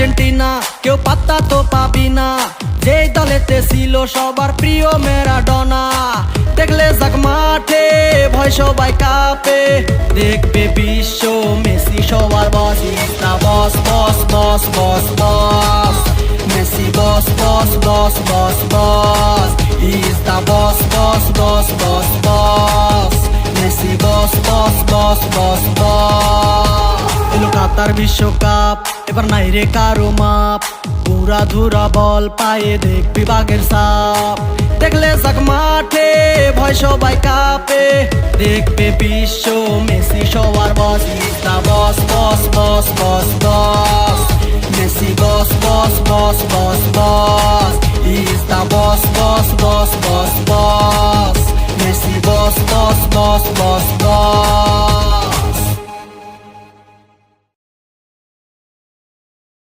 Argentina কেউ পাত্তা তো পাবি না, যেই দলেতে ছিল সবার প্রিয় ম্যারাডোনা। দেখলে যাক মাঠে ভয় সবাই কাঁপে, দেখবে বিশ্ব মেসি সবার boss. Is the boss boss boss boss boss, Messi boss boss boss boss boss. Is the boss boss boss boss boss, Messi boss boss boss boss boss. এলো কাতার বিশ্বকাপ, এবার নাই রে কারো মাপ, পুরা ধুরা বল পায়ে দেখবি বাঘের সাপ। দেখলে যাক মাঠে ভয় সবাই কাঁপে, দেখবে বিশ্ব মেসি সবার boss. Is the boss boss boss boss boss, Messi boss boss boss boss boss. Is the boss boss boss boss boss, Messi boss boss boss boss boss.